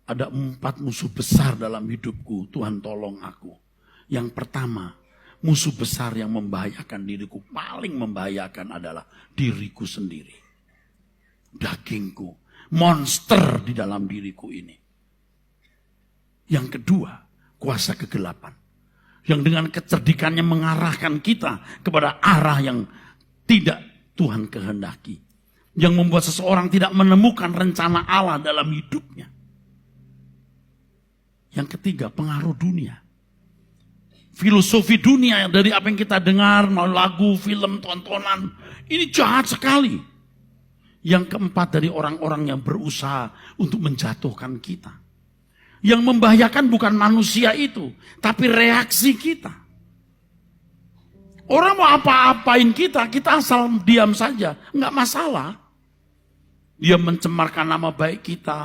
Ada 4 musuh besar dalam hidupku, Tuhan tolong aku. Yang pertama, musuh besar yang membahayakan diriku, paling membahayakan adalah diriku sendiri. Dagingku, monster di dalam diriku ini. Yang kedua, kuasa kegelapan. Yang dengan kecerdikannya mengarahkan kita kepada arah yang tidak Tuhan kehendaki. Yang membuat seseorang tidak menemukan rencana Allah dalam hidupnya. Yang ketiga, pengaruh dunia. Filosofi dunia dari apa yang kita dengar, lagu, film, tontonan. Ini jahat sekali. Yang keempat, dari orang-orang yang berusaha untuk menjatuhkan kita. Yang membahayakan bukan manusia itu, tapi reaksi kita. Orang mau apa-apain kita asal diam saja. Enggak masalah. Dia mencemarkan nama baik kita.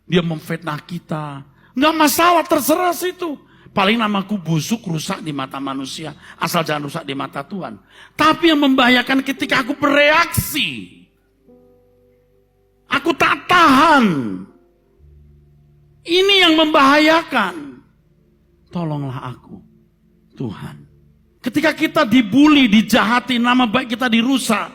Dia memfitnah kita. Enggak masalah, terserah situ. Paling namaku busuk, rusak di mata manusia. Asal jangan rusak di mata Tuhan. Tapi yang membahayakan ketika aku bereaksi. Aku tak tahan. Ini yang membahayakan. Tolonglah aku, Tuhan. Ketika kita dibully, dijahati, nama baik kita dirusak.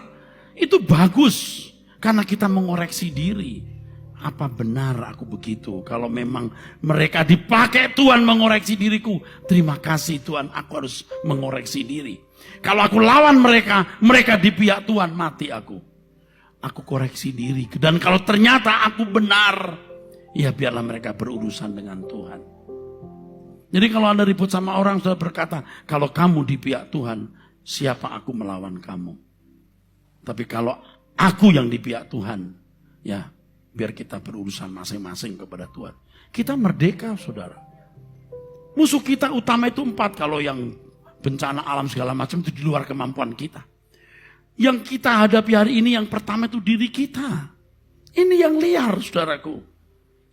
Itu bagus. Karena kita mengoreksi diri. Apa benar aku begitu? Kalau memang mereka dipakai Tuhan mengoreksi diriku, terima kasih Tuhan, aku harus mengoreksi diri. Kalau aku lawan mereka, mereka di pihak Tuhan, mati aku. Aku koreksi diri. Dan kalau ternyata aku benar, ya biarlah mereka berurusan dengan Tuhan. Jadi kalau Anda ribut sama orang, sudah berkata, kalau kamu di pihak Tuhan, siapa aku melawan kamu? Tapi kalau aku yang di pihak Tuhan, ya biar kita berurusan masing-masing kepada Tuhan. Kita merdeka, saudara. Musuh kita utama itu 4. Kalau yang bencana alam segala macam itu di luar kemampuan kita. Yang kita hadapi hari ini yang pertama itu diri kita. Ini yang liar, saudaraku.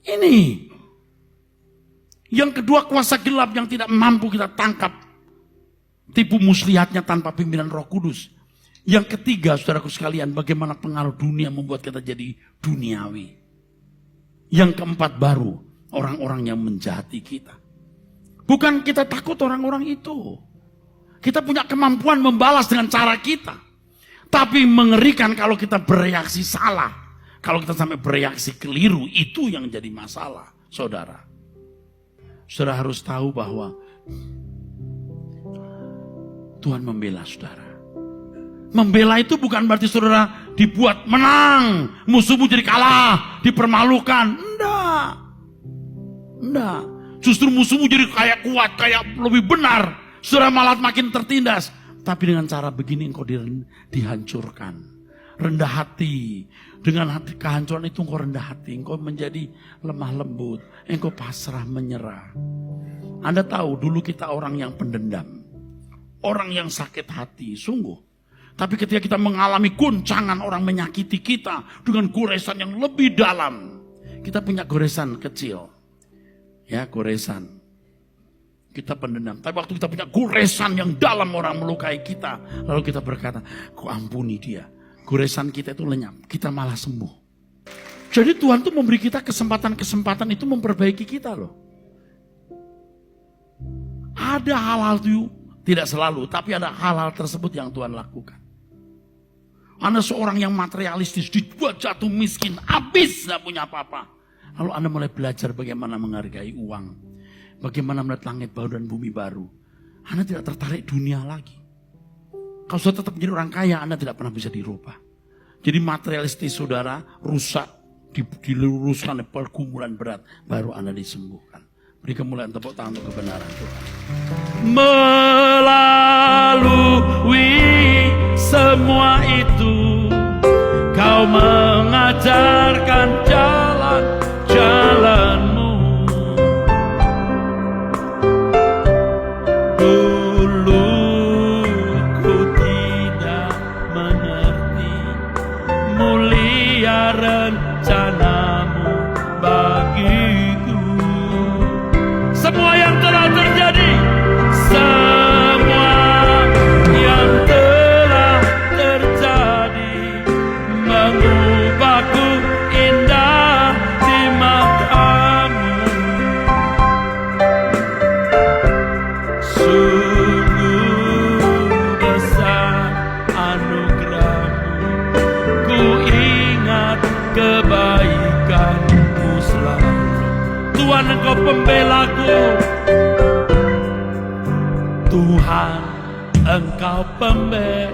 Ini. Yang kedua, kuasa gelap yang tidak mampu kita tangkap. Tipu muslihatnya tanpa pimpinan Roh Kudus. Yang ketiga, saudaraku sekalian, bagaimana pengaruh dunia membuat kita jadi duniawi. Yang keempat, baru orang-orang yang menjahati kita. Bukan kita takut orang-orang itu. Kita punya kemampuan membalas dengan cara kita. Tapi mengerikan kalau kita bereaksi salah. Kalau kita sampai bereaksi keliru, itu yang jadi masalah, saudara. Saudara harus tahu bahwa Tuhan membela saudara. Membela itu bukan berarti saudara dibuat menang, musuhmu jadi kalah, dipermalukan. Enggak. Justru musuhmu jadi kayak kuat, kayak lebih benar. Saudara malah makin tertindas. Tapi dengan cara begini engkau dihancurkan. Rendah hati. Dengan hati kehancuran itu engkau rendah hati. Engkau menjadi lemah lembut. Engkau pasrah menyerah. Anda tahu dulu kita orang yang pendendam. Orang yang sakit hati, sungguh. Tapi ketika kita mengalami guncangan orang menyakiti kita dengan goresan yang lebih dalam. Kita punya goresan kecil. Ya, goresan. Kita pendendam. Tapi waktu kita punya goresan yang dalam orang melukai kita. Lalu kita berkata, ku ampuni dia. Goresan kita itu lenyap. Kita malah sembuh. Jadi Tuhan tuh memberi kita kesempatan-kesempatan itu memperbaiki kita loh. Ada hal-hal itu, tidak selalu. Tapi ada hal-hal tersebut yang Tuhan lakukan. Anda seorang yang materialistis, dibuat jatuh miskin, habis gak punya apa-apa. Lalu Anda mulai belajar bagaimana menghargai uang. Bagaimana melihat langit baru dan bumi baru. Anda tidak tertarik dunia lagi. Kalau sudah tetap menjadi orang kaya, Anda tidak pernah bisa dirubah. Jadi materialistis saudara rusak, diluruskan oleh pergumulan berat. Baru Anda disembuhkan. Beri kemuliaan, tepuk tangan untuk kebenaran Tuhan. Melalui semua itu, Kau mengajarkan jalan-jalanmu. Dulu ku tidak mengerti mulia rencanamu bagiku. Semua yang telah terjadi, semua yang telah terjadi mengubahku indah. Tuhan, Engkau pembelaku. Tuhan, Engkau pembela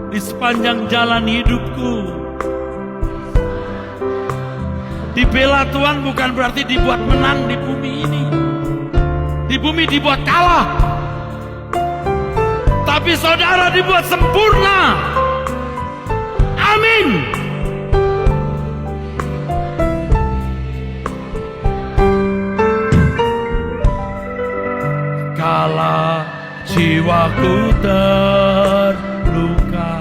di sepanjang jalan hidupku. Dibela Tuhan bukan berarti dibuat menang di bumi ini. Di bumi dibuat kalah. Tapi saudara dibuat sempurna. Amin. Kala jiwaku terluka,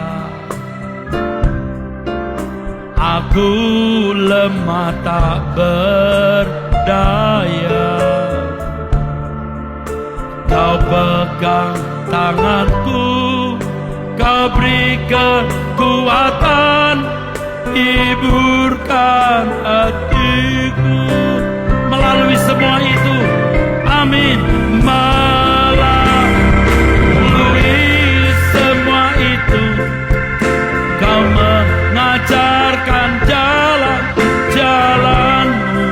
aku lemah tak berdaya. Kau pegang tanganku, Kau beri kekuatan, hiburkan hatiku. Melalui semua itu, amin. Melalui semua itu, Kau mengajarkan jalan-jalanmu.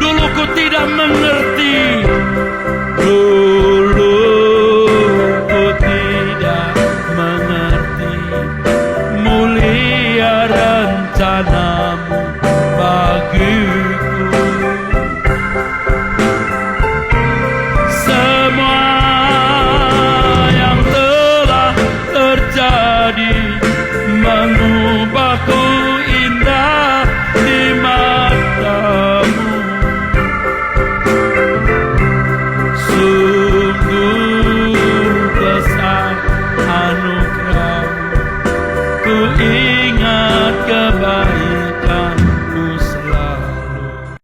Dulu ku tidak mengerti, dulu ku tidak mengerti mulia rencanamu bagiku. Semua yang telah terjadi mengubahku indah di matamu. Sungguh besar anugerah-Mu, ku ingat kebaikan